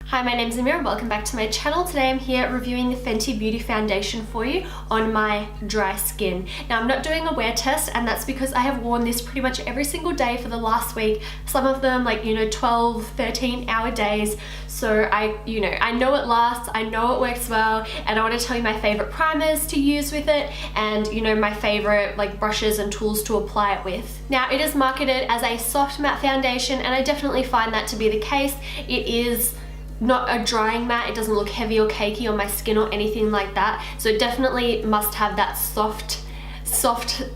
Hi, my name's Amira, welcome back to my channel. Today I'm here reviewing the Fenty Beauty foundation for you on my dry skin. Now I'm not doing a wear test, and that's because I have worn this pretty much every single day for the last week. Some of them 12, 13 hour days. So I know it lasts, I know it works well, and I want to tell you my favorite primers to use with it and my favorite brushes and tools to apply it with. Now it is marketed as a soft matte foundation, and I definitely find that to be the case. It is not a drying matte, it doesn't look heavy or cakey on my skin or anything like that, so it definitely must have that soft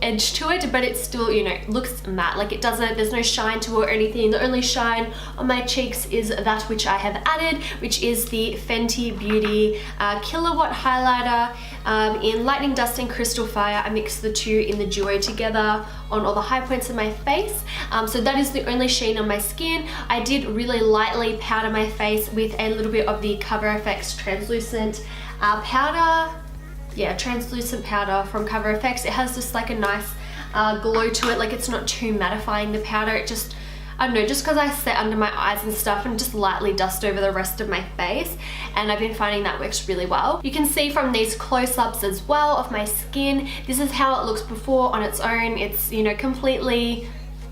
edge to it, but it still looks matte. It doesn't, there's no shine to it or anything. The only shine on my cheeks is that which I have added, which is the Fenty Beauty Killawatt highlighter in Lightning Dust and Crystal Fire. I mixed the two in the duo together on all the high points of my face. So that is the only sheen on my skin. I did really lightly powder my face with a little bit of the CoverFX translucent powder. Yeah, translucent powder from CoverFX. It has just a nice glow to it. It's not too mattifying, the powder. It just, I don't know, just because I set under my eyes and stuff and just lightly dust over the rest of my face, and I've been finding that works really well. You can see from these close-ups as well of my skin, this is how it looks before on its own. It's completely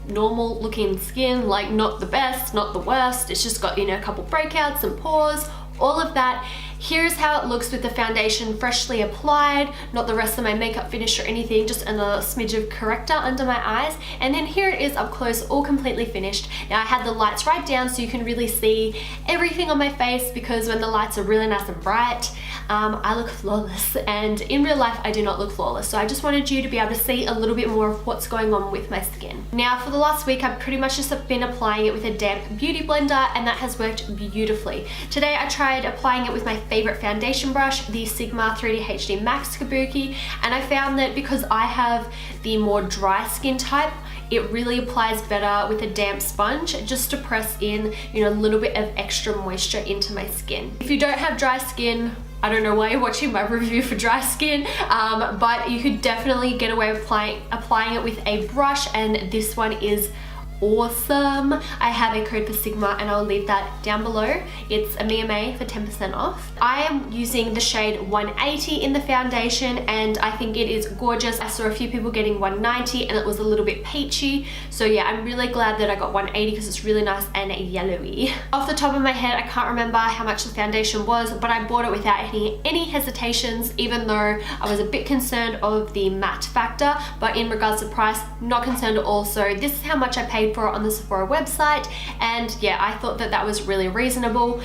normal looking skin, not the best, not the worst. It's just got a couple breakouts and pores, all of that. Here's how it looks with the foundation freshly applied, not the rest of my makeup finish or anything, just a smidge of corrector under my eyes. And then here it is up close, all completely finished. Now I had the lights right down so you can really see everything on my face, because when the lights are really nice and bright, I look flawless, and in real life I do not look flawless. So I just wanted you to be able to see a little bit more of what's going on with my skin. Now for the last week I've pretty much just been applying it with a damp beauty blender, and that has worked beautifully. Today I tried applying it with my favorite foundation brush, the Sigma 3D HD Max Kabuki, and I found that because I have the more dry skin type, it really applies better with a damp sponge, just to press in a little bit of extra moisture into my skin. If you don't have dry skin, I don't know why you're watching my review for dry skin, but you could definitely get away with applying it with a brush, and this one is awesome. I have a code for Sigma and I'll leave that down below. It's AMIAMAY for 10% off. I am using the shade 180 in the foundation, and I think it is gorgeous. I saw a few people getting 190 and it was a little bit peachy. So yeah, I'm really glad that I got 180 because it's really nice and yellowy. Off the top of my head, I can't remember how much the foundation was, but I bought it without any hesitations, even though I was a bit concerned of the matte factor. But in regards to price, not concerned at all. So this is how much I paid for it on the Sephora website, and yeah, I thought that was really reasonable.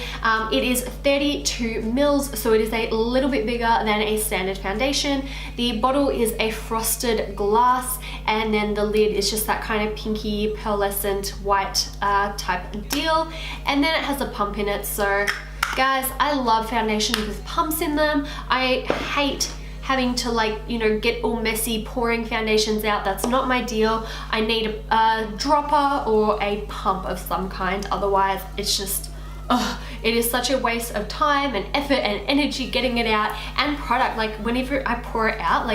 It is 32 mils, so it is a little bit bigger than a standard foundation. The bottle is a frosted glass, and then the lid is just that kind of pinky pearlescent white type deal, and then it has a pump in it. So guys, I love foundations with pumps in them. I hate having to get all messy pouring foundations out. That's not my deal. I need a dropper or a pump of some kind, otherwise it's just, it is such a waste of time and effort and energy getting it out, and product. Whenever I pour it out,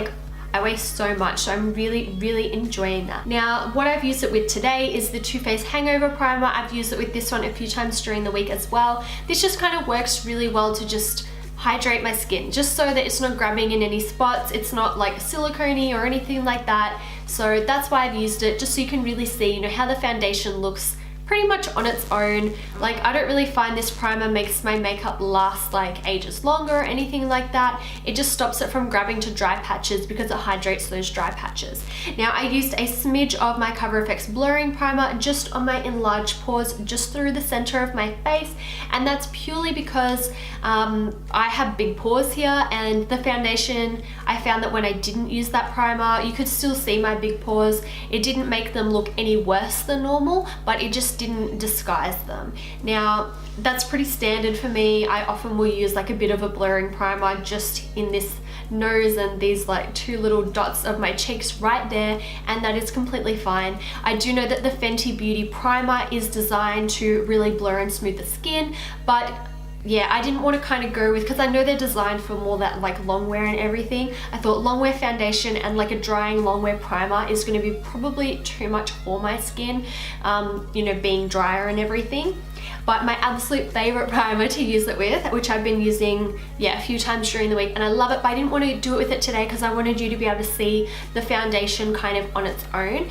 I waste so much, so I'm really enjoying that. Now, what I've used it with today is the Too Faced Hangover Primer. I've used it with this one a few times during the week as well. This just kind of works really well to just hydrate my skin, just so that it's not grabbing in any spots. It's not silicone-y or anything like that. So that's why I've used it, just so you can really see how the foundation looks pretty much on its own. I don't really find this primer makes my makeup last ages longer or anything like that. It just stops it from grabbing to dry patches because it hydrates those dry patches. Now I used a smidge of my CoverFX blurring primer just on my enlarged pores, just through the center of my face, and that's purely because I have big pores here, and the foundation, I found that when I didn't use that primer, you could still see my big pores. It didn't make them look any worse than normal, but it just didn't disguise them. Now that's pretty standard for me. I often will use a bit of a blurring primer just in this nose and these two little dots of my cheeks right there, and that is completely fine. I do know that the Fenty Beauty primer is designed to really blur and smooth the skin, but yeah, I didn't want to go with, because I know they're designed for more that long wear and everything. I thought long wear foundation and a drying long wear primer is going to be probably too much for my skin, being drier and everything. but my absolute favorite primer to use it with, which I've been using, yeah, a few times during the week, and I love it, but I didn't want to do it with it today because I wanted you to be able to see the foundation kind of on its own,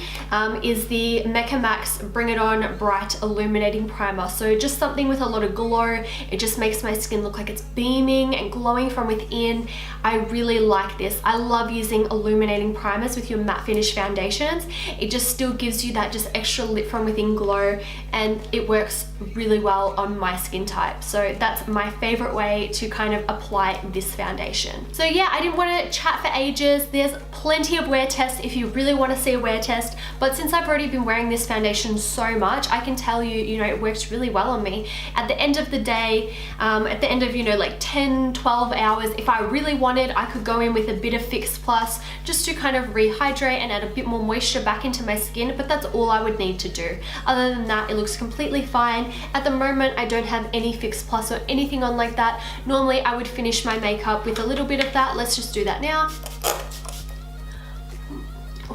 is the Mecca Max Bring It On Bright Illuminating Primer. So just something with a lot of glow. It just makes my skin look like it's beaming and glowing from within. I really like this. I love using illuminating primers with your matte finish foundations. It just still gives you that just extra lit from within glow, and it works really well on my skin type. So that's my favorite way to kind of apply this foundation. So yeah, I didn't want to chat for ages. There's plenty of wear tests if you really want to see a wear test, but since I've already been wearing this foundation so much, I can tell you, you know, it works really well on me. At the end of the day, at the end of, you know, like 10, 12 hours, if I really wanted, I could go in with a bit of Fix Plus just to kind of rehydrate and add a bit more moisture back into my skin, but that's all I would need to do. Other than that, it looks completely fine. At the moment, I don't have any Fix Plus or anything on like that. Normally, I would finish my makeup with a little bit of that. Let's just do that now.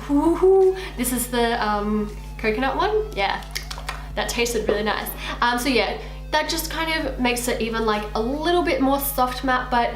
Ooh, this is the coconut one. Yeah, that tasted really nice. So yeah, that just kind of makes it even like a little bit more soft matte, but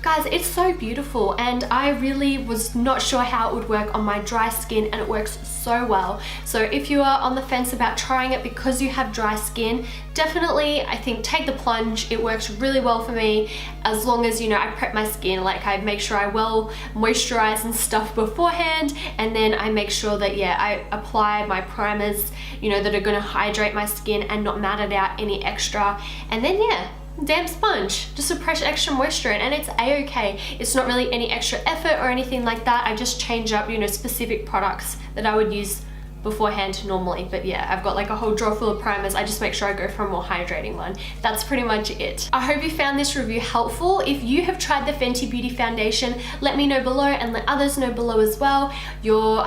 guys, it's so beautiful, and I really was not sure how it would work on my dry skin, and it works so well. So if you are on the fence about trying it because you have dry skin, definitely, I think, take the plunge. It works really well for me, as long as, you know, I prep my skin, like I make sure I well moisturize and stuff beforehand, and then I make sure that, yeah, I apply my primers, you know, that are gonna hydrate my skin and not matte it out any extra, and then yeah, damp sponge, just to press extra moisture in, and it's a-okay. It's not really any extra effort or anything like that. I just change up, you know, specific products that I would use beforehand normally. But yeah, I've got like a whole drawer full of primers. I just make sure I go for a more hydrating one. That's pretty much it. I hope you found this review helpful. If you have tried the Fenty Beauty foundation, let me know below, and let others know below as well your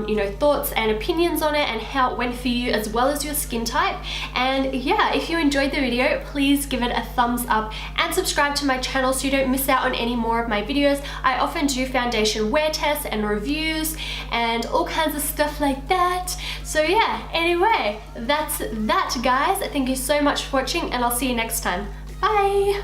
you know, thoughts and opinions on it and how it went for you, as well as your skin type. And yeah, if you enjoyed the video, please give it a thumbs up and subscribe to my channel so you don't miss out on any more of my videos. I often do foundation wear tests and reviews and all kinds of stuff like that. So yeah, anyway, that's that, guys. Thank you so much for watching, and I'll see you next time. Bye!